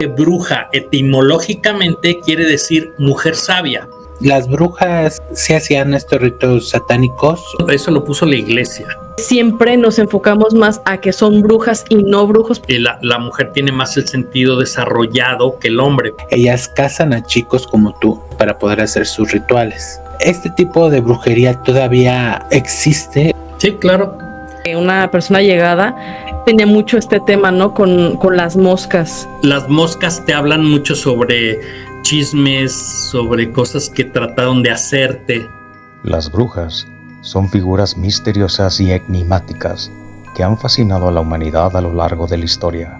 Bruja etimológicamente quiere decir mujer sabia. Las brujas sí hacían estos ritos satánicos. Eso lo puso la iglesia. Siempre nos enfocamos más a que son brujas y no brujos. La mujer tiene más el sentido desarrollado que el hombre. Ellas cazan a chicos como tú para poder hacer sus rituales. ¿Este tipo de brujería todavía existe? Sí, claro. Una persona llegada tenía mucho este tema, ¿no? Con las moscas. Las moscas te hablan mucho sobre chismes, sobre cosas que trataron de hacerte. Las brujas son figuras misteriosas y enigmáticas que han fascinado a la humanidad a lo largo de la historia,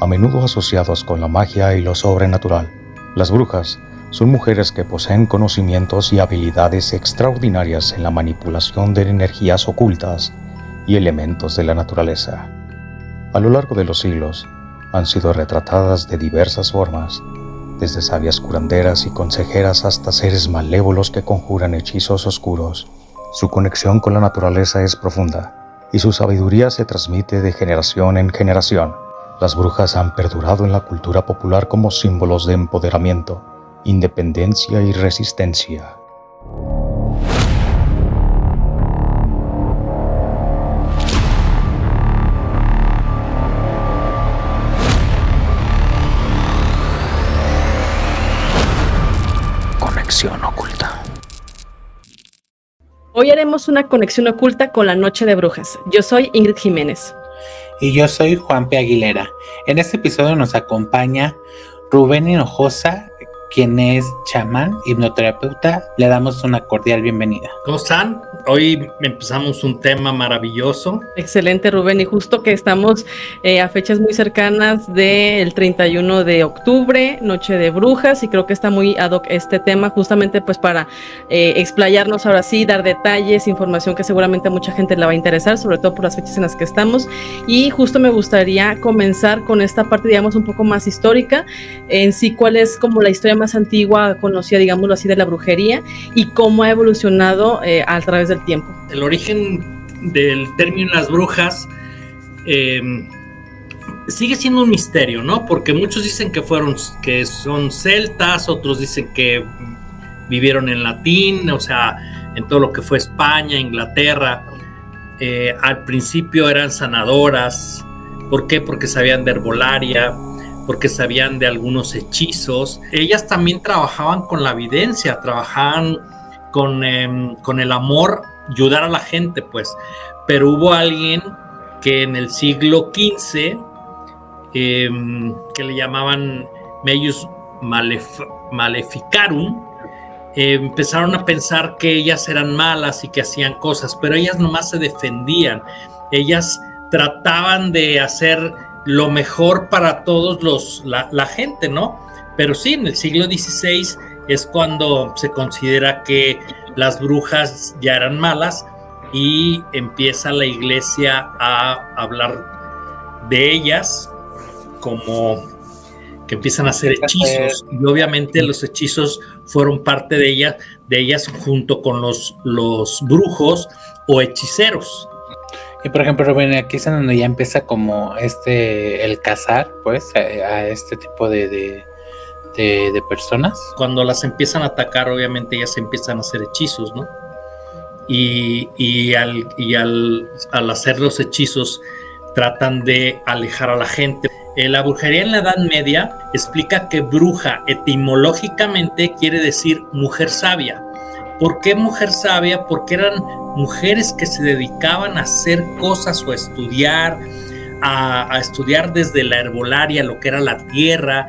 a menudo asociados con la magia y lo sobrenatural. Las brujas son mujeres que poseen conocimientos y habilidades extraordinarias en la manipulación de energías ocultas y elementos de la naturaleza. A lo largo de los siglos, han sido retratadas de diversas formas, desde sabias curanderas y consejeras hasta seres malévolos que conjuran hechizos oscuros. Su conexión con la naturaleza es profunda, y su sabiduría se transmite de generación en generación. Las brujas han perdurado en la cultura popular como símbolos de empoderamiento, independencia y resistencia. Conexión oculta. Hoy haremos una conexión oculta con la Noche de Brujas. Yo soy Ingrid Jiménez. Y yo soy Juan P. Aguilera. En este episodio nos acompaña Rubén Hinojosa, quien es chamán, hipnoterapeuta. Le damos una cordial bienvenida. ¿Cómo están? Hoy empezamos un tema maravilloso. Excelente, Rubén, y justo que estamos a fechas muy cercanas del 31 de octubre, Noche de Brujas, y creo que está muy ad hoc este tema, justamente pues para explayarnos ahora sí, dar detalles, información que seguramente a mucha gente le va a interesar, sobre todo por las fechas en las que estamos, y justo me gustaría comenzar con esta parte, digamos, un poco más histórica, en sí cuál es como la historia más antigua, conocida, digámoslo así, de la brujería, y cómo ha evolucionado a través del tiempo. El origen del término las brujas sigue siendo un misterio, ¿no? Porque muchos dicen que son celtas, otros dicen que vivieron en latín, o sea, en todo lo que fue España, Inglaterra. Al principio eran sanadoras. ¿Por qué? Porque sabían de herbolaria, porque sabían de algunos hechizos. Ellas también trabajaban con la evidencia, trabajaban con el amor, ayudar a la gente, pues. Pero hubo alguien que en el siglo XV, que le llamaban Meius Maleficarum, empezaron a pensar que ellas eran malas y que hacían cosas, pero ellas nomás se defendían. Ellas trataban de hacer lo mejor para todos la gente, ¿no? Pero sí, en el siglo XVI es cuando se considera que las brujas ya eran malas y empieza la iglesia a hablar de ellas como que empiezan a hacer hechizos, y obviamente los hechizos fueron parte de ellas junto con los brujos o hechiceros. Y por ejemplo, Rubén, aquí es donde ya empieza como el cazar, pues, a este tipo de personas. Cuando las empiezan a atacar, obviamente ellas empiezan a hacer hechizos, ¿no? Y al hacer los hechizos tratan de alejar a la gente. La brujería en la Edad Media explica que bruja etimológicamente quiere decir mujer sabia. ¿Por qué mujer sabia? Porque eran mujeres que se dedicaban a hacer cosas o a estudiar, a estudiar desde la herbolaria, lo que era la tierra.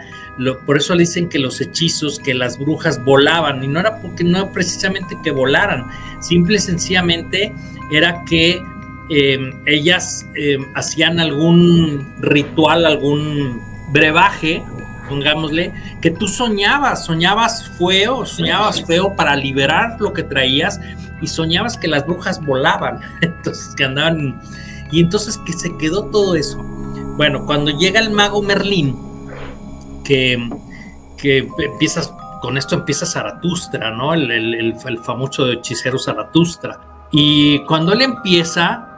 Por eso le dicen que los hechizos, que las brujas volaban, y no era porque no precisamente que volaran, simple y sencillamente era que ellas hacían algún ritual, algún brebaje, pongámosle, que tú soñabas feo para liberar lo que traías, y soñabas que las brujas volaban, entonces que andaban, y entonces que se quedó todo eso. Bueno, cuando llega el mago Merlín, que con esto empieza Zaratustra, ¿no? El famoso hechicero Zaratustra. Y cuando él empieza,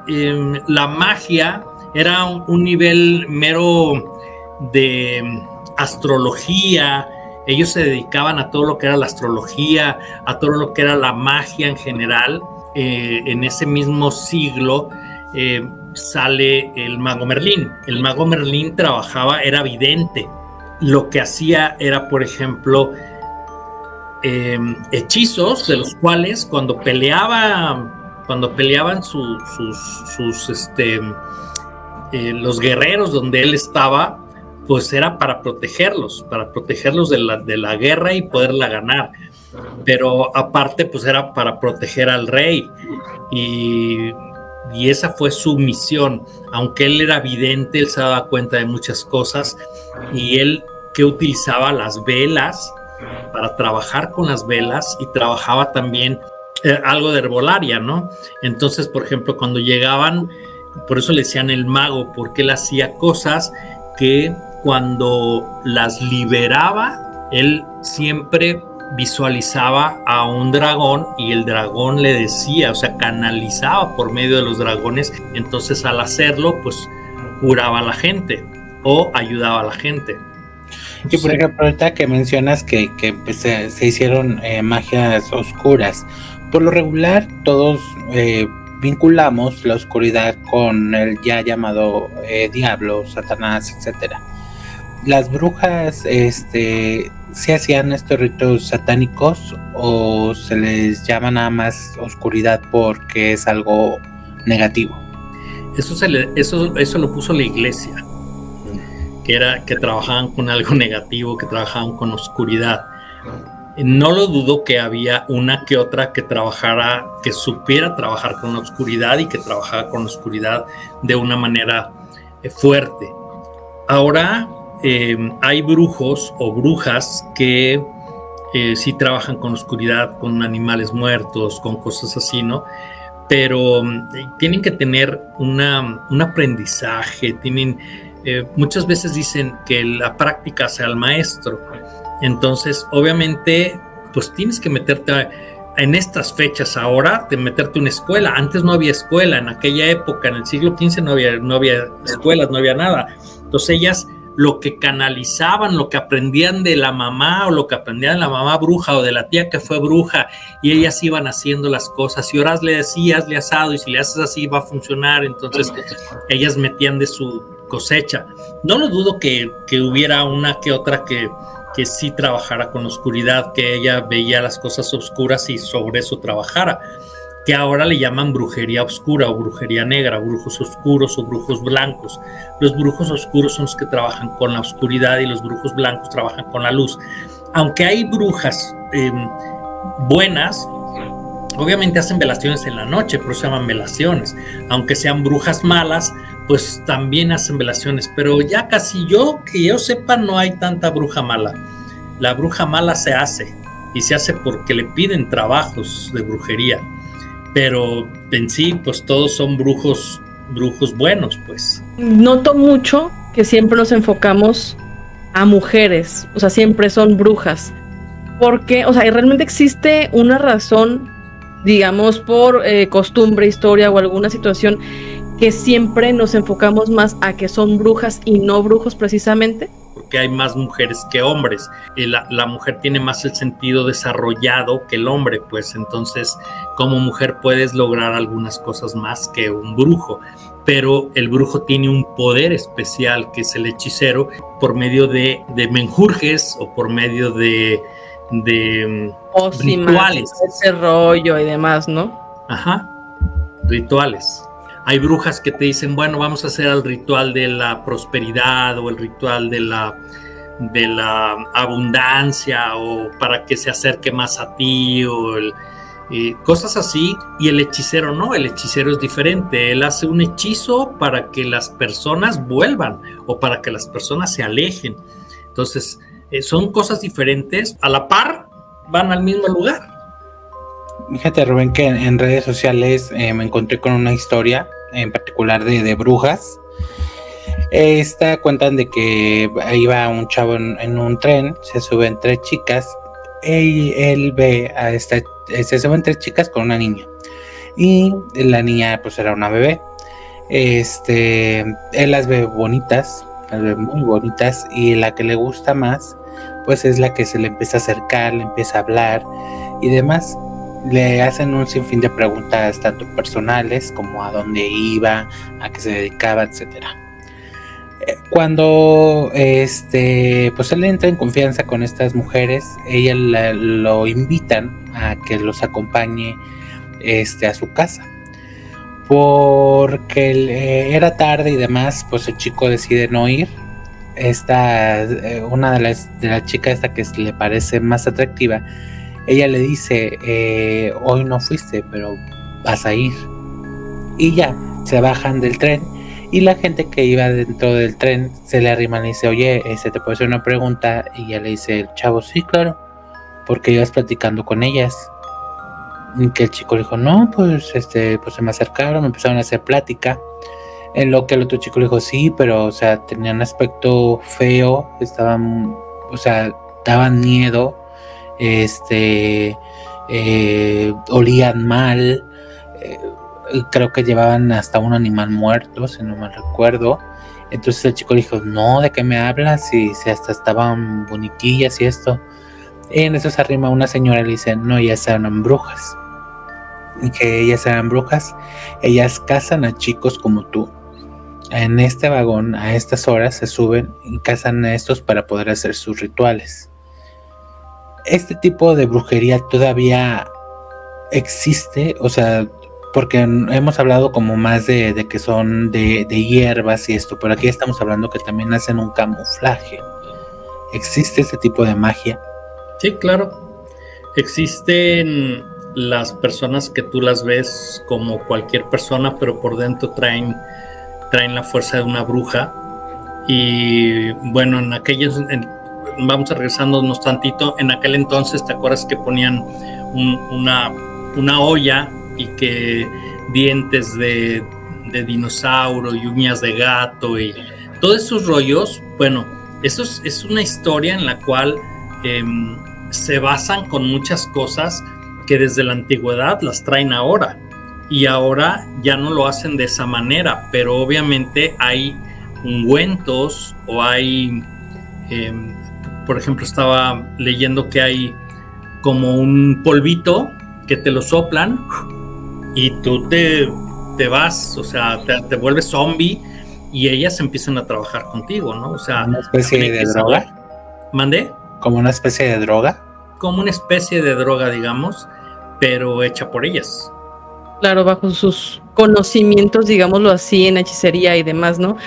la magia era un nivel mero de astrología. Ellos se dedicaban a todo lo que era la astrología, a todo lo que era la magia en general. En ese mismo siglo sale el mago Merlín. El mago Merlín trabajaba, era vidente. Lo que hacía era, por ejemplo, hechizos, de los cuales cuando peleaban los guerreros donde él estaba, pues era para protegerlos de la guerra y poderla ganar. Pero aparte, pues era para proteger al rey. Y esa fue su misión. Aunque él era vidente, él se daba cuenta de muchas cosas. Y él que utilizaba las velas para trabajar con las velas, y trabajaba también algo de herbolaria, ¿no? Entonces, por ejemplo, cuando llegaban, por eso le decían el mago, porque él hacía cosas que cuando las liberaba, él siempre visualizaba a un dragón y el dragón le decía, o sea, canalizaba por medio de los dragones. Entonces, al hacerlo, pues curaba a la gente o ayudaba a la gente. Y por ejemplo, ahorita que mencionas que pues, se hicieron magias oscuras, por lo regular todos vinculamos la oscuridad con el ya llamado diablo, Satanás, etcétera. Las brujas, ¿sí hacían estos ritos satánicos o se les llama nada más oscuridad porque es algo negativo? Eso lo puso la iglesia, que trabajaban con algo negativo, que trabajaban con oscuridad. No lo dudo que había una que otra que trabajara, que supiera trabajar con la oscuridad y que trabajara con la oscuridad de una manera fuerte. Ahora hay brujos o brujas que sí trabajan con oscuridad, con animales muertos, con cosas así, ¿no? Pero tienen que tener un aprendizaje, muchas veces dicen que la práctica sea el maestro. Entonces, obviamente, pues tienes que meterte en estas fechas ahora, de meterte a una escuela. Antes no había escuela, en aquella época, en el siglo XV no había escuelas, no había nada. Entonces ellas lo que canalizaban, lo que aprendían de la mamá o lo que aprendían de la mamá bruja o de la tía que fue bruja, y ellas iban haciendo las cosas. Y ahora le decías, le asado, y si le haces así va a funcionar. Entonces ellas metían de su cosecha. No lo dudo que hubiera una que otra que sí trabajara con oscuridad, que ella veía las cosas oscuras y sobre eso trabajara, que ahora le llaman brujería oscura o brujería negra, brujos oscuros o brujos blancos. Los brujos oscuros son los que trabajan con la oscuridad y los brujos blancos trabajan con la luz. Aunque hay brujas buenas, obviamente hacen velaciones en la noche, por eso se llaman velaciones. Aunque sean brujas malas, pues también hacen velaciones, pero ya casi que yo sepa, no hay tanta bruja mala. La bruja mala se hace, y se hace porque le piden trabajos de brujería, pero en sí, pues todos son brujos buenos, pues. Noto mucho que siempre nos enfocamos a mujeres, o sea, siempre son brujas, porque, o sea, realmente existe una razón, digamos, por costumbre, historia o alguna situación, que siempre nos enfocamos más a que son brujas y no brujos precisamente. Porque hay más mujeres que hombres. La mujer tiene más el sentido desarrollado que el hombre, pues entonces como mujer puedes lograr algunas cosas más que un brujo. Pero el brujo tiene un poder especial, que es el hechicero, por medio de menjurjes o por medio de rituales. Ese rollo y demás, ¿no? Ajá, rituales. Hay brujas que te dicen, bueno, vamos a hacer el ritual de la prosperidad o el ritual de la abundancia, o para que se acerque más a ti, o cosas así. Y el hechicero no, el hechicero es diferente. Él hace un hechizo para que las personas vuelvan o para que las personas se alejen. Entonces, son cosas diferentes, a la par van al mismo lugar. Fíjate, Rubén, que en redes sociales me encontré con una historia en particular de brujas. Cuentan de que iba un chavo en un tren, se suben 3 chicas, y él ve a se suben 3 chicas con una niña, y la niña pues era una bebé. Él las ve bonitas, las ve muy bonitas, y la que le gusta más, pues es la que se le empieza a acercar, le empieza a hablar y demás. Le hacen un sinfín de preguntas, tanto personales como a dónde iba, a qué se dedicaba, etcétera. Cuando pues él entra en confianza con estas mujeres, lo invitan a que los acompañe a su casa. Porque era tarde y demás, pues el chico decide no ir. Una de las chicas que le parece más atractiva, ella le dice, hoy no fuiste, pero vas a ir. Y ya, se bajan del tren, y la gente que iba dentro del tren se le arrima y le dice, oye, ¿te puedo hacer una pregunta? Y ella le dice, el chavo, sí, claro, porque ibas platicando con ellas. Y que el chico le dijo, no, pues pues se me acercaron, me empezaron a hacer plática. En lo que el otro chico le dijo, sí, pero, o sea, tenían un aspecto feo, estaban, o sea, daban miedo, olían mal, creo que llevaban hasta un animal muerto, si no mal recuerdo. Entonces el chico le dijo, no, ¿de qué me hablas? Si hasta estaban bonitillas y esto. Y en eso se arrima una señora y le dice, no, ellas eran brujas. Y que ellas eran brujas, ellas cazan a chicos como tú. En este vagón, a estas horas, se suben y cazan a estos para poder hacer sus rituales. Este tipo de brujería todavía existe, o sea, porque hemos hablado como más de que son de hierbas y esto, pero aquí estamos hablando que también hacen un camuflaje. ¿Existe este tipo de magia? Sí, claro. Existen las personas que tú las ves como cualquier persona, pero por dentro traen la fuerza de una bruja. Y bueno, vamos a regresándonos tantito. En aquel entonces, ¿te acuerdas que ponían una olla y que dientes de dinosaurio y uñas de gato y todos esos rollos? Bueno, eso es una historia en la cual se basan con muchas cosas que desde la antigüedad las traen ahora, y ahora ya no lo hacen de esa manera, pero obviamente hay ungüentos o hay, por ejemplo, estaba leyendo que hay como un polvito que te lo soplan y tú te vas, o sea, te vuelves zombie y ellas empiezan a trabajar contigo, ¿no? O sea, ¿una especie de droga? ¿Mandé? ¿Como una especie de droga? Como una especie de droga, digamos, pero hecha por ellas. Claro, bajo sus conocimientos, digámoslo así, en hechicería y demás, ¿no?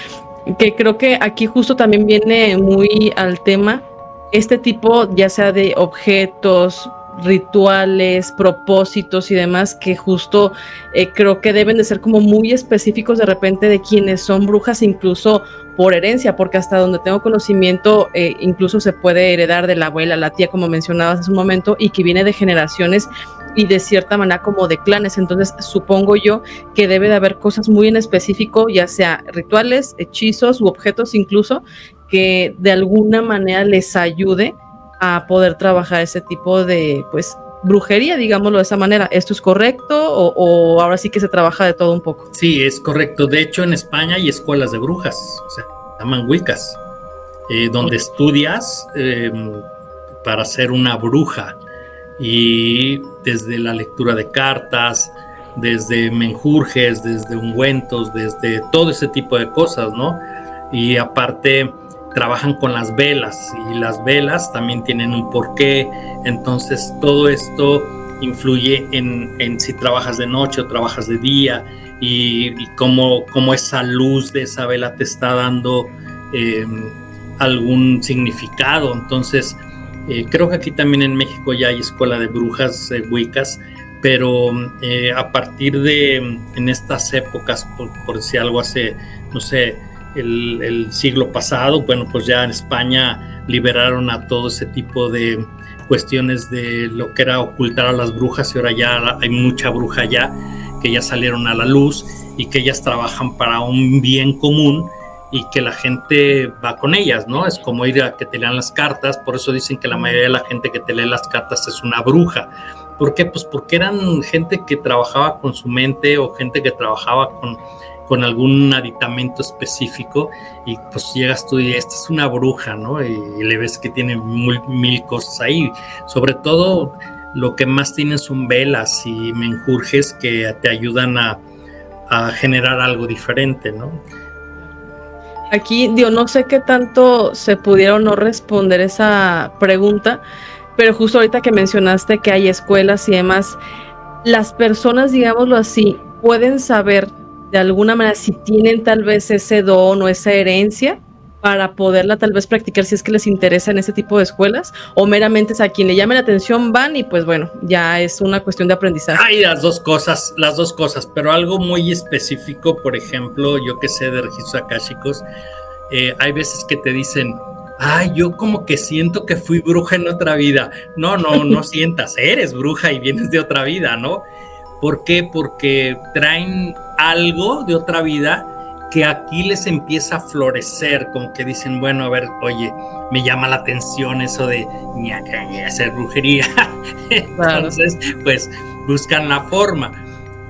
Que creo que aquí justo también viene muy al tema este tipo, ya sea de objetos, rituales, propósitos y demás, que justo creo que deben de ser como muy específicos de repente de quienes son brujas, incluso por herencia, porque hasta donde tengo conocimiento, incluso se puede heredar de la abuela, la tía, como mencionabas hace un momento, y que viene de generaciones y de cierta manera como de clanes. Entonces supongo yo que debe de haber cosas muy en específico, ya sea rituales, hechizos u objetos incluso, que de alguna manera les ayude a poder trabajar ese tipo de, pues, brujería, digámoslo de esa manera. ¿Esto es correcto o ahora sí que se trabaja de todo un poco? Sí, es correcto. De hecho, en España hay escuelas de brujas, o sea, se llaman Wiccas, donde estudias para ser una bruja, y desde la lectura de cartas, desde menjurjes, desde ungüentos, desde todo ese tipo de cosas, ¿no? Y aparte trabajan con las velas, y las velas también tienen un porqué. Entonces todo esto influye en si trabajas de noche o trabajas de día, y cómo esa luz de esa vela te está dando algún significado. Entonces creo que aquí también en México ya hay escuela de brujas, Wiccas, pero a partir de en estas épocas, por decir algo, hace, no sé, el siglo pasado, bueno, pues ya en España liberaron a todo ese tipo de cuestiones de lo que era ocultar a las brujas, y ahora ya hay mucha bruja ya que ya salieron a la luz y que ellas trabajan para un bien común, y que la gente va con ellas, ¿no? Es como ir a que te lean las cartas. Por eso dicen que la mayoría de la gente que te lee las cartas es una bruja. ¿Por qué? Pues porque eran gente que trabajaba con su mente, o gente que trabajaba con algún aditamento específico y pues llegas tú y esta es una bruja, ¿no? Y le ves que tiene mil cosas ahí. Sobre todo lo que más tienen son velas y menjurjes que te ayudan a generar algo diferente, ¿no? Aquí, no sé qué tanto se pudiera o no responder esa pregunta, pero justo ahorita que mencionaste que hay escuelas y demás, las personas, digámoslo así, pueden saber de alguna manera si tienen tal vez ese don o esa herencia para poderla tal vez practicar si es que les interesa en ese tipo de escuelas, o meramente es a quien le llame la atención van y pues bueno, ya es una cuestión de aprendizaje. Hay las dos cosas, pero algo muy específico, por ejemplo, yo que sé de registros akáshicos, hay veces que te dicen, ay, yo como que siento que fui bruja en otra vida. No sientas, eres bruja y vienes de otra vida, ¿no? ¿Por qué? Porque traen algo de otra vida que aquí les empieza a florecer, como que dicen, bueno, a ver, oye, me llama la atención eso de hacer brujería. Entonces, pues, buscan la forma.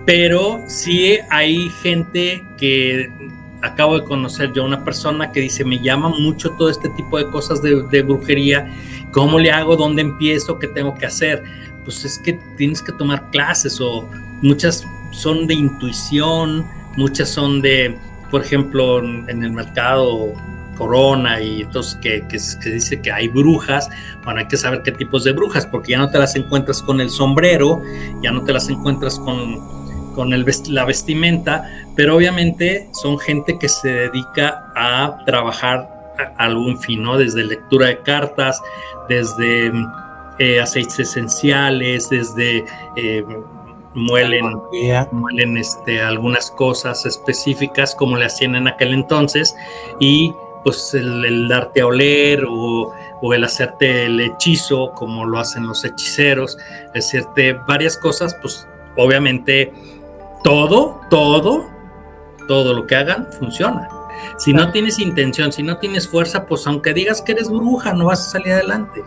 Pero sí hay gente que acabo de conocer yo, una persona que dice, me llama mucho todo este tipo de cosas de brujería, ¿cómo le hago? ¿Dónde empiezo? ¿Qué tengo que hacer? Pues es que tienes que tomar clases, o muchas son de intuición, muchas son de, por ejemplo, en el mercado Corona, y entonces que dice que hay brujas. Bueno, hay que saber qué tipos de brujas, porque ya no te las encuentras con el sombrero, ya no te las encuentras con la vestimenta, pero obviamente son gente que se dedica a trabajar a algún fin, ¿no? Desde lectura de cartas, desde aceites esenciales, desde muelen algunas cosas específicas como le hacían en aquel entonces, y pues el darte a oler o el hacerte el hechizo como lo hacen los hechiceros, hacerte varias cosas, pues obviamente todo lo que hagan funciona. Si no tienes intención, si no tienes fuerza, pues aunque digas que eres bruja, no vas a salir adelante.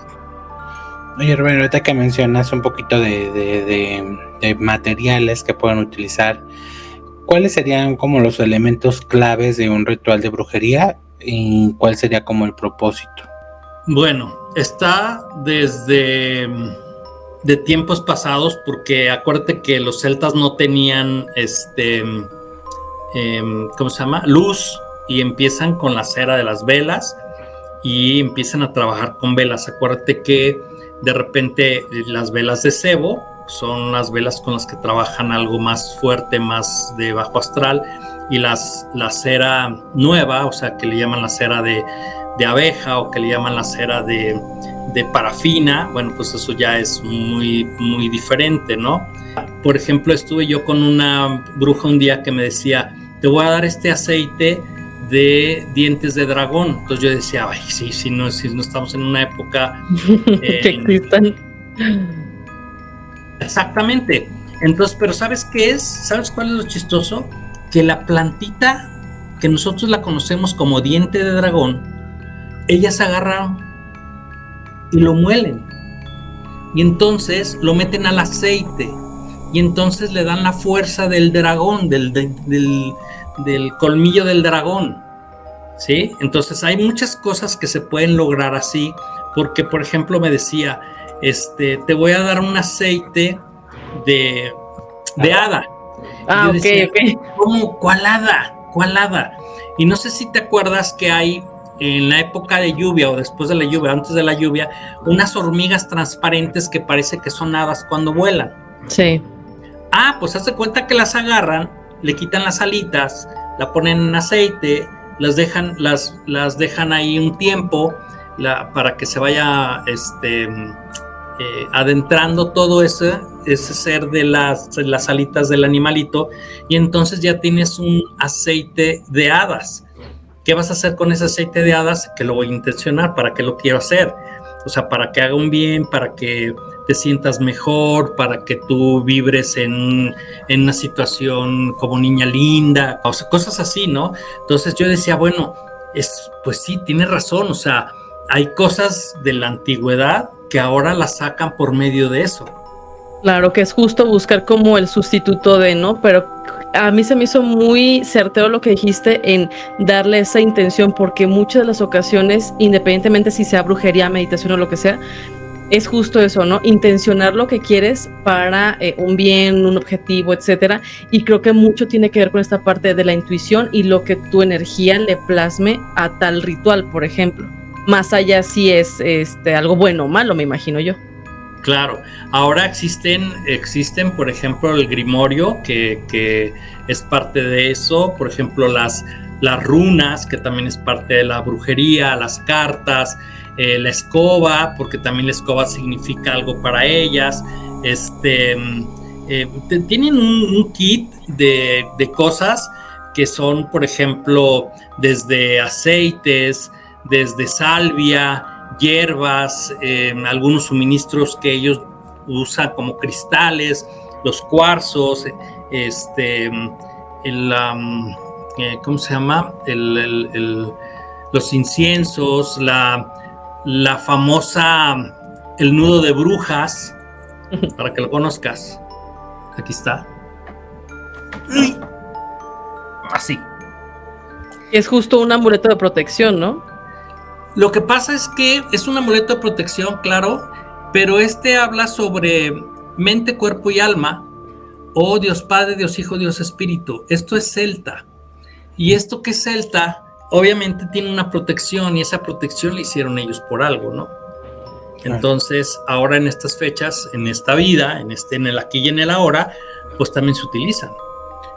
Oye, Rubén, ahorita que mencionas un poquito de materiales que pueden utilizar, ¿cuáles serían como los elementos claves de un ritual de brujería y cuál sería como el propósito? Bueno, está desde de tiempos pasados, porque acuérdate que los celtas no tenían ¿cómo se llama? Luz, y empiezan con la cera de las velas y empiezan a trabajar con velas. Acuérdate que de repente las velas de cebo son las velas con las que trabajan algo más fuerte, más de bajo astral, y la cera nueva, o sea, que le llaman la cera de abeja, o que le llaman la cera de parafina, bueno, pues eso ya es muy, muy diferente, ¿no? Por ejemplo, estuve yo con una bruja un día que me decía, te voy a dar este aceite de dientes de dragón. Entonces yo decía, ay, sí, si no estamos en una época que existan. Exactamente. Entonces, pero ¿sabes qué es? ¿Sabes cuál es lo chistoso? Que la plantita, que nosotros la conocemos como diente de dragón, ellas agarran y lo muelen, y entonces lo meten al aceite, y entonces le dan la fuerza del dragón, del colmillo del dragón, ¿sí? Entonces hay muchas cosas que se pueden lograr así, porque por ejemplo me decía, te voy a dar un aceite de hada. Ah, ok, decía, ok. ¿cómo? ¿Cuál hada? ¿Cuál hada? Y no sé si te acuerdas que hay en la época de lluvia o después de la lluvia, antes de la lluvia, unas hormigas transparentes que parece que son hadas cuando vuelan. Sí. Ah, pues haz de cuenta que las agarran, le quitan las alitas, la ponen en aceite, las dejan ahí un tiempo para que se vaya adentrando todo ese ser de las alitas del animalito, y entonces ya tienes un aceite de hadas. ¿Qué vas a hacer con ese aceite de hadas? Que lo voy a intencionar. ¿Para qué lo quiero hacer? O sea, para que haga un bien, para que te sientas mejor, para que tú vibres en una situación como niña linda, o sea, cosas así, ¿no? Entonces yo decía, bueno, pues sí, tienes razón, o sea, hay cosas de la antigüedad que ahora las sacan por medio de eso. Claro, que es justo buscar como el sustituto de, ¿no? Pero a mí se me hizo muy certero lo que dijiste en darle esa intención, porque muchas de las ocasiones, independientemente si sea brujería, meditación o lo que sea, es justo eso, ¿no? Intencionar lo que quieres para un bien, un objetivo, etcétera. Y creo que mucho tiene que ver con esta parte de la intuición y lo que tu energía le plasme a tal ritual, por ejemplo. Más allá si es algo bueno o malo, me imagino yo. Claro, ahora existen, por ejemplo, el grimorio, que es parte de eso, por ejemplo, las runas, que también es parte de la brujería, las cartas, la escoba, porque también la escoba significa algo para ellas. Tienen un kit de cosas que son, por ejemplo, desde aceites, desde salvia, hierbas, algunos suministros que ellos usan como cristales, los cuarzos, ¿cómo se llama? Los inciensos, la famosa, el nudo de brujas, para que lo conozcas. Aquí está. Así. Es justo un amuleto de protección, ¿no? Lo que pasa es que es un amuleto de protección, claro, pero habla sobre mente, cuerpo y alma, o Dios Padre, Dios Hijo, Dios Espíritu. Esto es celta. Y esto que es celta, obviamente tiene una protección, y esa protección la hicieron ellos por algo, ¿no? Entonces, ahora en estas fechas, en esta vida, en el aquí y en el ahora, pues también se utilizan.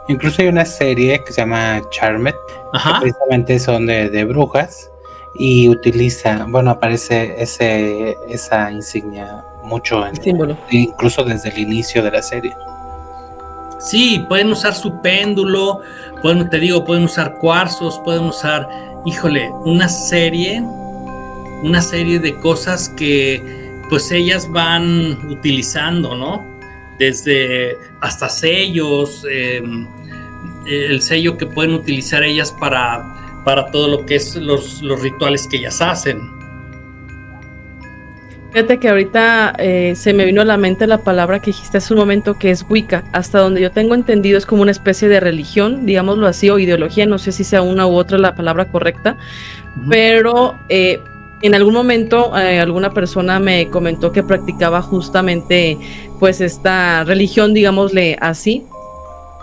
Incluso hay una serie que se llama Charmed, que precisamente son de brujas, y aparece esa insignia mucho en símbolo, incluso desde el inicio de la serie. Sí, pueden usar su péndulo, pueden usar cuarzos, pueden usar, una serie de cosas que pues ellas van utilizando, ¿no? Desde hasta sellos, el sello que pueden utilizar ellas para todo lo que es los rituales que ellas hacen. Fíjate que ahorita se me vino a la mente la palabra que dijiste hace un momento, que es Wicca. Hasta donde yo tengo entendido es como una especie de religión, digámoslo así, o ideología, no sé si sea una u otra la palabra correcta, pero en algún momento alguna persona me comentó que practicaba justamente pues esta religión, digámosle así,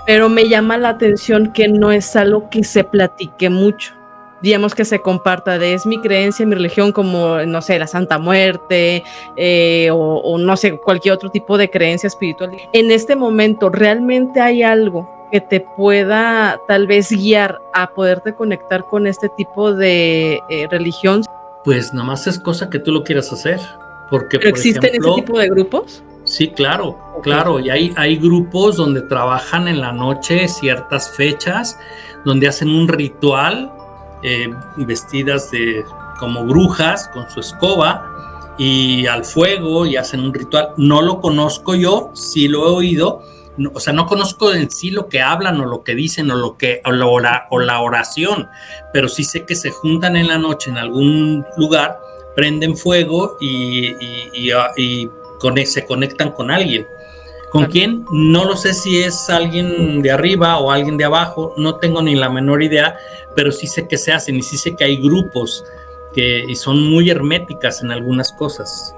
pero me llama la atención que no es algo que se platique mucho. Digamos que se comparta es mi creencia, mi religión, como, no sé, la Santa Muerte, o no sé, cualquier otro tipo de creencia espiritual. En este momento, ¿realmente hay algo que te pueda tal vez guiar a poderte conectar con este tipo de religión? Pues nada más es cosa que tú lo quieras hacer. Porque, ¿Pero existen ese tipo de grupos? Sí, claro, claro. Y hay grupos donde trabajan en la noche ciertas fechas, donde hacen un ritual, vestidas como brujas con su escoba y al fuego, y hacen un ritual. No lo conozco yo, sí lo he oído, o sea, no conozco en sí lo que hablan o lo que dicen o la oración, pero sí sé que se juntan en la noche en algún lugar, prenden fuego y se conectan con alguien. ¿Con quién? No lo sé, si es alguien de arriba o alguien de abajo, no tengo ni la menor idea, pero sí sé que se hacen, y sí sé que hay grupos y son muy herméticas en algunas cosas.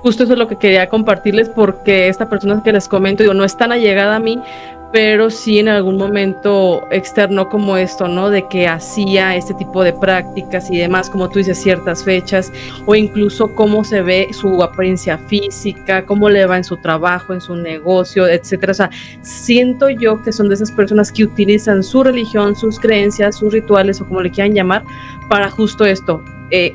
Justo eso es lo que quería compartirles, porque esta persona que les comento, no es tan allegada a mí, pero sí en algún momento externó como esto, ¿no? De que hacía este tipo de prácticas y demás, como tú dices, ciertas fechas, o incluso cómo se ve su apariencia física, cómo le va en su trabajo, en su negocio, etcétera. O sea, siento yo que son de esas personas que utilizan su religión, sus creencias, sus rituales, o como le quieran llamar, para justo esto,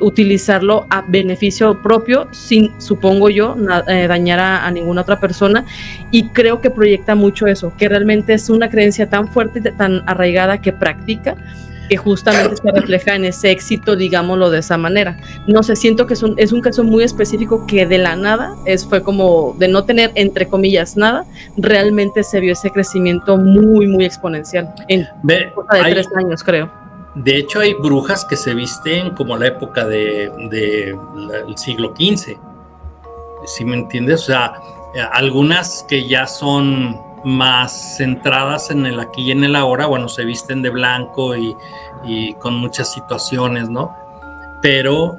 utilizarlo a beneficio propio, sin, supongo yo, dañar a ninguna otra persona. Y creo que proyecta mucho eso, que realmente es una creencia tan fuerte, tan arraigada, que practica, que justamente se refleja en ese éxito, digámoslo de esa manera. No sé, siento que es un caso muy específico, que de la nada fue como de no tener, entre comillas, nada, realmente se vio ese crecimiento muy, muy exponencial en cosa de 3 años, creo. De hecho, hay brujas que se visten como la época del siglo XV, ¿sí me entiendes? O sea, algunas que ya son más centradas en el aquí y en el ahora. Bueno, se visten de blanco y con muchas situaciones, ¿no? Pero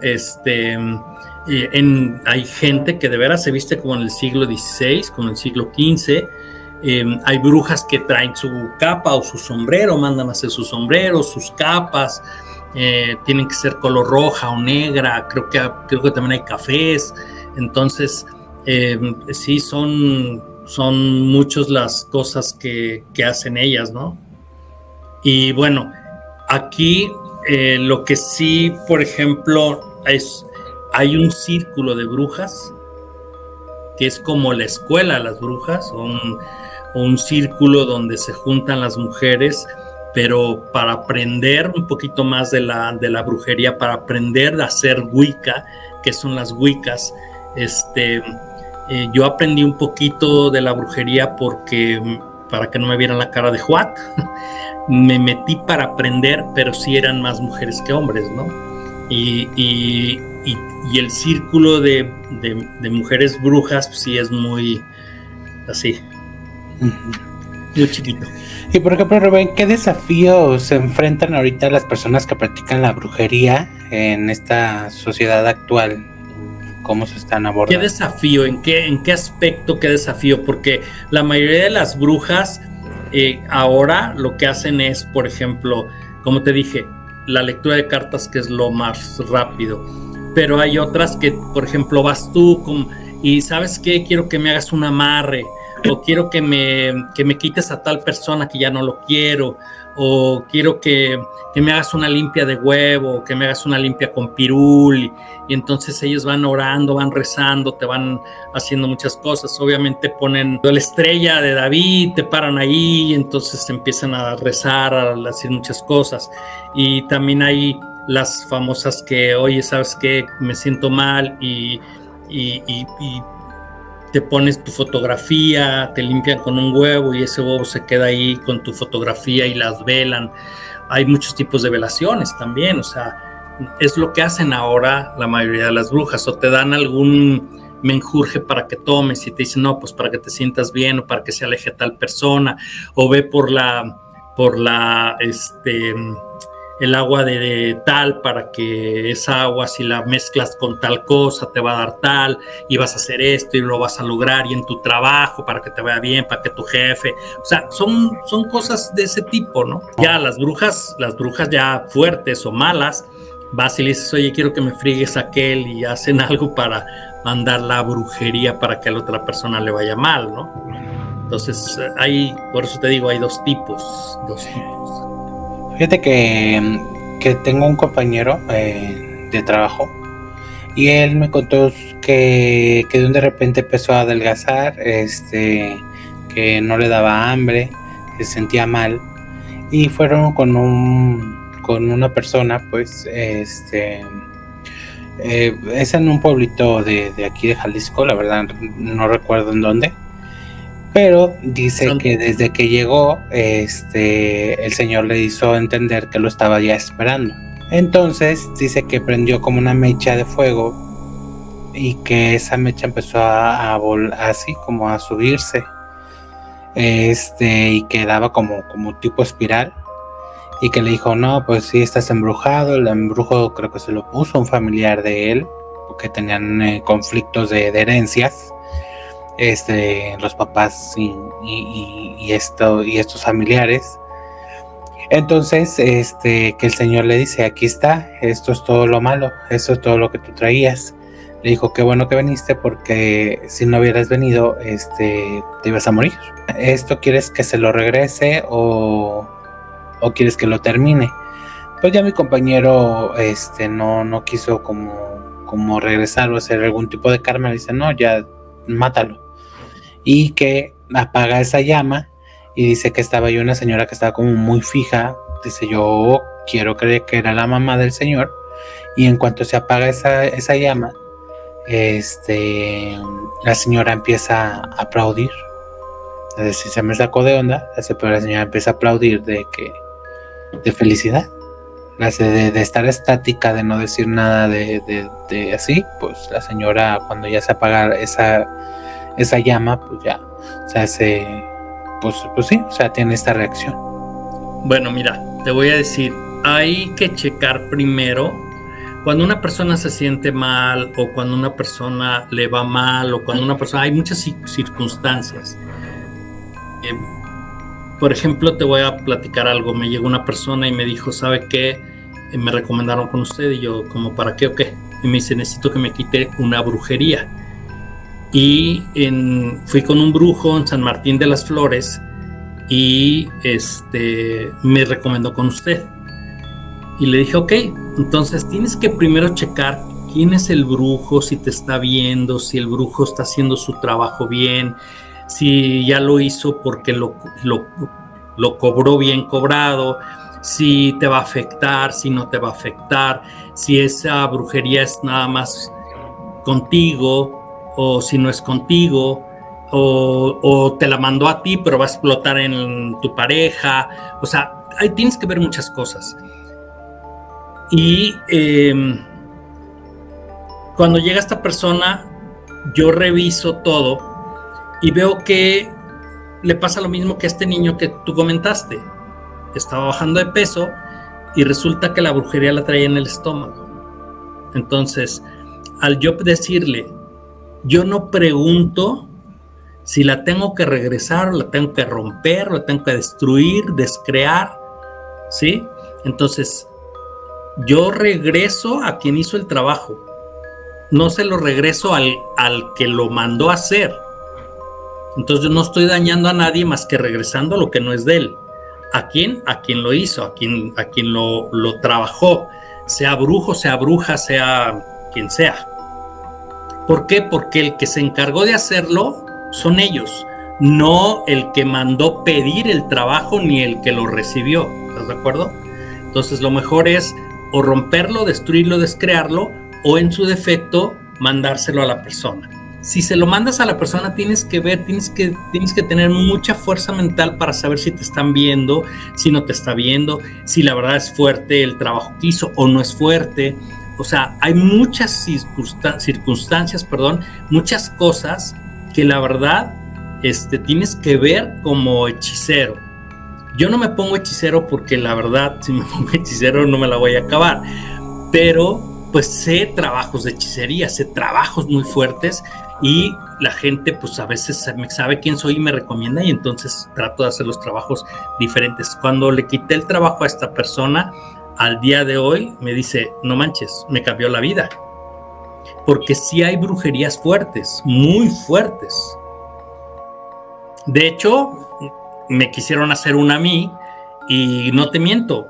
hay gente que de veras se viste como en el siglo XVI, como en el siglo XV. Hay brujas que traen su capa o su sombrero, mandan a hacer sus sombreros, sus capas. Tienen que ser color roja o negra. Creo que también hay cafés. Entonces, sí, son muchas las cosas que hacen ellas, ¿no? Y bueno, aquí lo que sí, por ejemplo, hay un círculo de brujas que es como la escuela de las brujas, o un círculo donde se juntan las mujeres, pero para aprender un poquito más de la brujería, para aprender a hacer Wicca, que son las Wiccas. Yo aprendí un poquito de la brujería porque, para que no me vieran la cara de Juat, me metí para aprender, pero sí eran más mujeres que hombres, ¿no? Y el círculo de mujeres brujas, pues, sí es muy así, muy chiquito. Y por ejemplo, Rubén, ¿qué desafíos se enfrentan ahorita las personas que practican la brujería en esta sociedad actual? ¿Cómo se están abordando? ¿Qué desafío? ¿En qué aspecto qué desafío? Porque la mayoría de las brujas ahora lo que hacen es, por ejemplo, como te dije, la lectura de cartas, que es lo más rápido. Pero hay otras que, por ejemplo, vas tú y ¿sabes qué? Quiero que me hagas un amarre, o quiero que me quites a tal persona que ya no lo quiero, o quiero que me hagas una limpia de huevo, que me hagas una limpia con pirul, y entonces ellos van orando, van rezando, te van haciendo muchas cosas. Obviamente ponen la estrella de David, te paran ahí, entonces empiezan a rezar, a decir muchas cosas. Y también hay las famosas que, oye, ¿sabes qué? Me siento mal y te pones tu fotografía, te limpian con un huevo y ese huevo se queda ahí con tu fotografía y las velan. Hay muchos tipos de velaciones también, o sea, es lo que hacen ahora la mayoría de las brujas, o te dan algún menjurje para que tomes y te dicen, no, pues para que te sientas bien o para que se aleje tal persona, o ve por el agua de tal, para que esa agua, si la mezclas con tal cosa, te va a dar tal, y vas a hacer esto y lo vas a lograr, y en tu trabajo, para que te vaya bien, para que tu jefe, o sea, son cosas de ese tipo, ¿no? Ya las brujas ya fuertes o malas, vas y le dices, oye, quiero que me friegues a aquel, y hacen algo para mandar la brujería para que a la otra persona le vaya mal, ¿no? Entonces, por eso te digo, hay dos tipos. Fíjate que tengo un compañero de trabajo y él me contó que de repente empezó a adelgazar, que no le daba hambre, que se sentía mal, y fueron con una persona, pues, es en un pueblito de aquí de Jalisco, la verdad no recuerdo en dónde. Pero dice que desde que llegó, el señor le hizo entender que lo estaba ya esperando. Entonces dice que prendió como una mecha de fuego y que esa mecha empezó así como a subirse, y que daba como tipo espiral, y que le dijo, no, pues sí, estás embrujado. El embrujo creo que se lo puso un familiar de él, porque tenían conflictos de herencias. Los papás y estos familiares. Entonces, que el señor le dice, aquí está, esto es todo lo malo, esto es todo lo que tú traías. Le dijo, qué bueno que viniste, porque si no hubieras venido, te ibas a morir. ¿Esto quieres que se lo regrese o quieres que lo termine? Pues ya mi compañero no quiso como regresar o hacer algún tipo de karma. Le dice, no, ya mátalo. Y que apaga esa llama, y dice que estaba ahí una señora que estaba como muy fija. Dice, yo quiero creer que era la mamá del señor, y en cuanto se apaga esa llama, la señora empieza a aplaudir. Es decir, se me sacó de onda, pero la señora empieza a aplaudir de felicidad, de estar estática, de no decir nada, de así. Pues la señora, cuando ya se apaga esa llama, pues ya se hace pues sí, o sea, tiene esta reacción. Bueno, mira, te voy a decir, hay que checar primero cuando una persona se siente mal o cuando una persona le va mal o cuando una persona... Hay muchas circunstancias. Por ejemplo, te voy a platicar algo. Me llegó una persona y me dijo, ¿sabe qué? Me recomendaron con usted. Y yo, ¿como para qué o qué? Y me dice, necesito que me quite una brujería. Y fui con un brujo en San Martín de las Flores y me recomendó con usted. Y le dije, ok, entonces tienes que primero checar quién es el brujo, si te está viendo, si el brujo está haciendo su trabajo bien, si ya lo hizo porque lo cobró bien cobrado, si te va a afectar, si no te va a afectar, si esa brujería es nada más contigo o si no es contigo, o te la mandó a ti pero va a explotar en tu pareja. O sea, ahí tienes que ver muchas cosas. Y cuando llega esta persona, yo reviso todo y veo que le pasa lo mismo que a este niño que tú comentaste. Estaba bajando de peso y resulta que la brujería la traía en el estómago. Entonces, al yo decirle, yo no pregunto si la tengo que regresar, o la tengo que romper, o la tengo que destruir, descrear, ¿sí? Entonces, yo regreso a quien hizo el trabajo. No se lo regreso al que lo mandó a hacer. Entonces yo no estoy dañando a nadie más que regresando lo que no es de él. ¿A quién? A quien lo hizo, a quien lo trabajó, sea brujo, sea bruja, sea quien sea. ¿Por qué? Porque el que se encargó de hacerlo son ellos, no el que mandó pedir el trabajo ni el que lo recibió. ¿Estás de acuerdo? Entonces lo mejor es o romperlo, destruirlo, descrearlo, o en su defecto mandárselo a la persona. Si se lo mandas a la persona, tienes que ver, tienes que tener mucha fuerza mental para saber si te están viendo, si no te está viendo, si la verdad es fuerte el trabajo que hizo o no es fuerte. O sea, hay muchas circunstancias, muchas cosas que la verdad tienes que ver como hechicero. Yo no me pongo hechicero porque la verdad, si me pongo hechicero no me la voy a acabar, pero pues sé trabajos de hechicería, sé trabajos muy fuertes y la gente pues a veces sabe quién soy y me recomienda y entonces trato de hacer los trabajos diferentes. Cuando le quité el trabajo a esta persona, al día de hoy me dice, no manches, me cambió la vida, porque sí hay brujerías fuertes, muy fuertes. De hecho, me quisieron hacer una a mí y no te miento,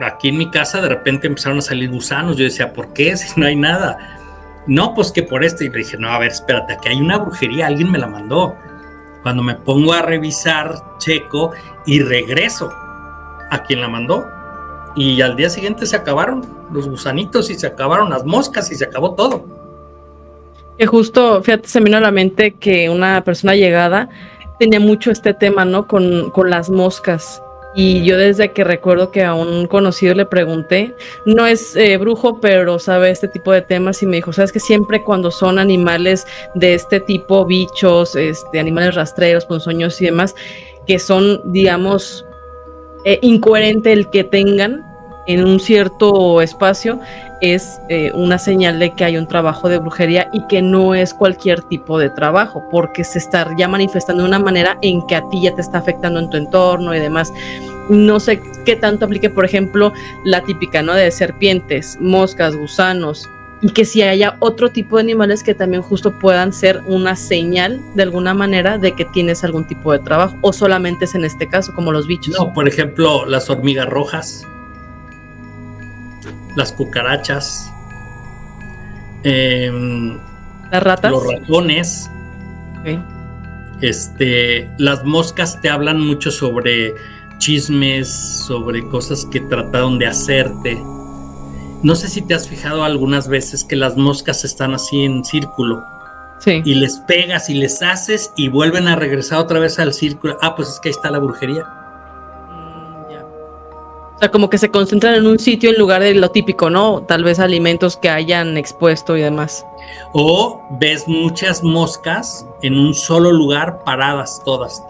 aquí en mi casa de repente empezaron a salir gusanos. Yo decía, ¿por qué? Si no hay nada. No, pues que por esto. Y le dije, no, a ver, espérate, aquí hay una brujería, alguien me la mandó. Cuando me pongo a revisar, checo y regreso a quien la mandó. Y al día siguiente se acabaron los gusanitos y se acabaron las moscas y se acabó todo. Que justo, fíjate, se me vino a la mente que una persona llegada tenía mucho este tema, ¿no? Con las moscas. Y yo desde que recuerdo que a un conocido le pregunté, no es brujo, pero sabe este tipo de temas y me dijo, sabes que siempre cuando son animales de este tipo, bichos, animales rastreros, ponzoños y demás, que son, digamos, incoherente el que tengan en un cierto espacio, es una señal de que hay un trabajo de brujería y que no es cualquier tipo de trabajo, porque se está ya manifestando de una manera en que a ti ya te está afectando en tu entorno y demás. No sé qué tanto aplique, por ejemplo, la típica, ¿no? De serpientes, moscas, gusanos, y que si haya otro tipo de animales que también justo puedan ser una señal de alguna manera de que tienes algún tipo de trabajo, o solamente es en este caso, como los bichos. No, por ejemplo, las hormigas rojas, las cucarachas, las ratas, los ratones. Okay. Las moscas te hablan mucho sobre chismes, sobre cosas que trataron de hacerte. No sé si te has fijado algunas veces que las moscas están así en círculo. Sí. Y les pegas y les haces y vuelven a regresar otra vez al círculo. Ah, pues es que ahí está la brujería. Ya. O sea, como que se concentran en un sitio en lugar de lo típico, ¿no? Tal vez alimentos que hayan expuesto y demás. O ves muchas moscas en un solo lugar paradas todas.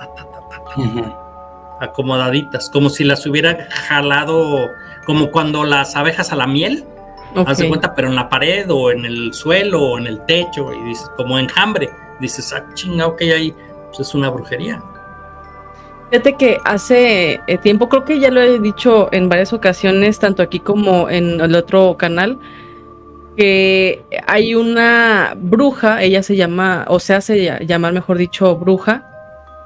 acomodaditas, como si las hubiera jalado, como cuando las abejas a la miel, haz de cuenta, pero en la pared o en el suelo o en el techo, y dices, como enjambre, dices, chinga, ok, ahí pues es una brujería. Fíjate que hace tiempo, creo que ya lo he dicho en varias ocasiones, tanto aquí como en el otro canal, que hay una bruja, ella se llama, o se hace llamar, mejor dicho, bruja,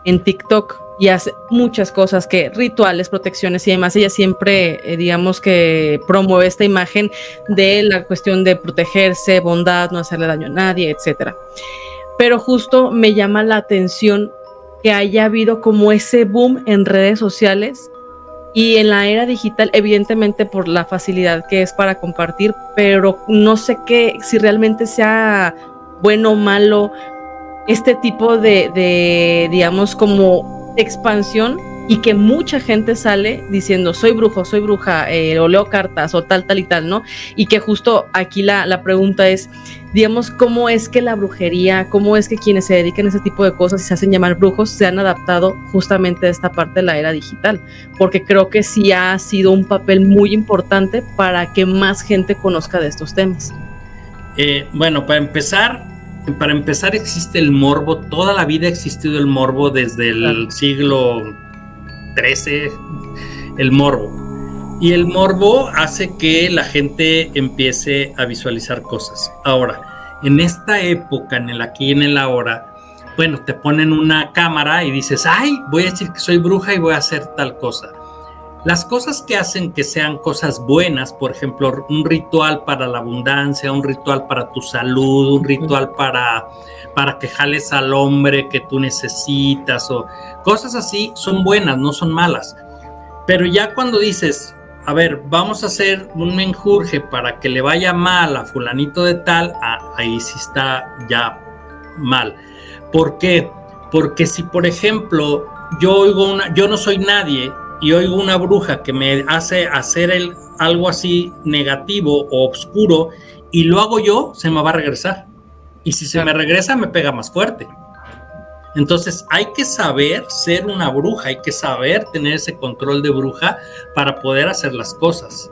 en TikTok, y hace muchas cosas, que rituales, protecciones y demás. Ella siempre, digamos que promueve esta imagen de la cuestión de protegerse, bondad, no hacerle daño a nadie, etcétera. Pero justo me llama la atención que haya habido como ese boom en redes sociales y en la era digital, evidentemente por la facilidad que es para compartir, pero no sé si realmente sea bueno o malo este tipo de digamos, como expansión, y que mucha gente sale diciendo soy brujo, soy bruja, o leo cartas o tal y tal, ¿no? Y que justo aquí la pregunta es, digamos, ¿cómo es que la brujería, cómo es que quienes se dedican a ese tipo de cosas y se hacen llamar brujos se han adaptado justamente a esta parte de la era digital? Porque creo que sí ha sido un papel muy importante para que más gente conozca de estos temas. Bueno, para empezar existe el morbo. Toda la vida ha existido el morbo desde el siglo XIII, el morbo. Y el morbo hace que la gente empiece a visualizar cosas. Ahora, en esta época, en el aquí y en el ahora, bueno, te ponen una cámara y dices, ay, voy a decir que soy bruja y voy a hacer tal cosa. Las cosas que hacen que sean cosas buenas, por ejemplo, un ritual para la abundancia, un ritual para tu salud, un ritual para que jales al hombre que tú necesitas, o cosas así, son buenas, no son malas. Pero ya cuando dices, a ver, vamos a hacer un menjurje para que le vaya mal a fulanito de tal, ahí sí está ya mal. ¿Por qué? Porque si, por ejemplo, yo no soy nadie y oigo una bruja que me hace hacer algo así negativo o oscuro y lo hago yo, se me va a regresar. Y si se me regresa, me pega más fuerte. Entonces hay que saber ser una bruja, hay que saber tener ese control de bruja para poder hacer las cosas.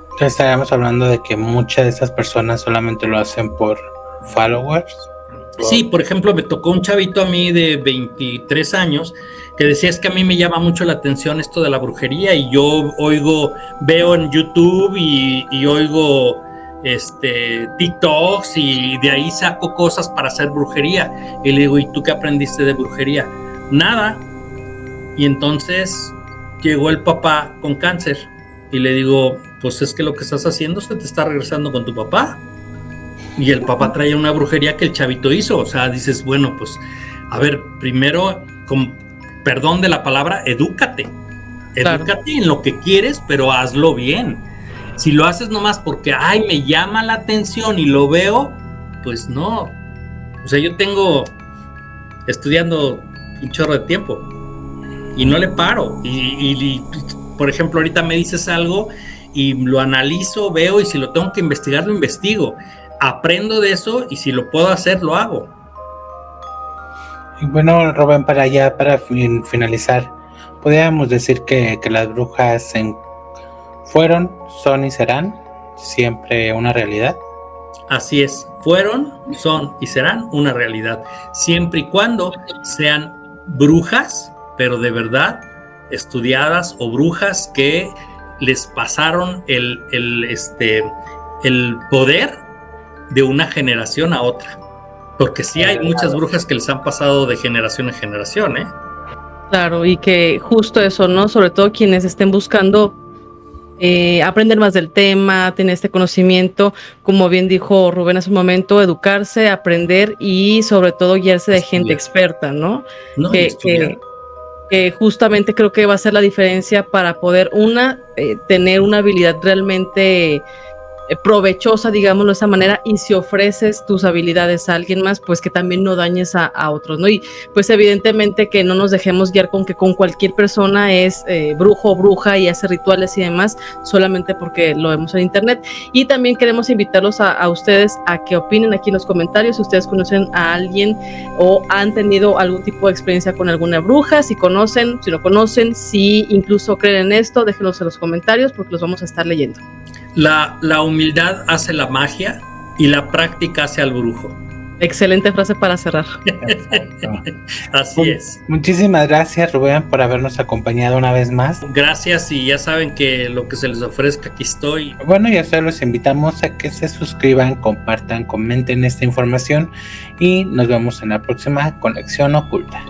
Entonces estaríamos hablando de que muchas de esas personas solamente lo hacen por followers. Sí, por ejemplo, me tocó un chavito a mí de 23 años que decía, es que a mí me llama mucho la atención esto de la brujería, y yo veo en YouTube y oigo TikToks, y de ahí saco cosas para hacer brujería. Y le digo, ¿y tú qué aprendiste de brujería? Nada. Y entonces llegó el papá con cáncer y le digo, pues es que lo que estás haciendo se te está regresando con tu papá. Y el papá traía una brujería que el chavito hizo. O sea, dices, bueno, pues, a ver, primero, con perdón de la palabra, edúcate. Claro. Edúcate en lo que quieres, pero hazlo bien. Si lo haces nomás porque, ay, me llama la atención y lo veo, pues no. O sea, yo tengo estudiando un chorro de tiempo y no le paro. Y por ejemplo, ahorita me dices algo y lo analizo, veo, y si lo tengo que investigar, lo investigo. Aprendo de eso, y si lo puedo hacer, lo hago. Y bueno, Rubén, para finalizar, podríamos decir que las brujas fueron, son y serán siempre una realidad. Así es, fueron, son y serán una realidad, siempre y cuando sean brujas, pero de verdad estudiadas, o brujas que les pasaron el poder de una generación a otra, porque sí hay muchas brujas que les han pasado de generación en generación, Claro, y que justo eso, ¿no? Sobre todo quienes estén buscando aprender más del tema, tener este conocimiento, como bien dijo Rubén hace un momento, educarse, aprender y sobre todo guiarse de gente experta, ¿no? Que justamente creo que va a ser la diferencia para poder tener una habilidad realmente provechosa, digámoslo de esa manera, y si ofreces tus habilidades a alguien más, pues que también no dañes a otros, ¿no? Y pues evidentemente que no nos dejemos guiar con que con cualquier persona es brujo o bruja y hace rituales y demás, solamente porque lo vemos en internet. Y también queremos invitarlos a ustedes a que opinen aquí en los comentarios si ustedes conocen a alguien o han tenido algún tipo de experiencia con alguna bruja, si conocen, si no conocen, si incluso creen en esto, déjenlos en los comentarios porque los vamos a estar leyendo. La humildad hace la magia y la práctica hace al brujo. Excelente frase para cerrar. Así es. Muchísimas gracias, Rubén, por habernos acompañado una vez más. Gracias, y ya saben que lo que se les ofrezca, aquí estoy. Bueno, ya ustedes los invitamos a que se suscriban, compartan, comenten esta información y nos vemos en la próxima Conexión Oculta.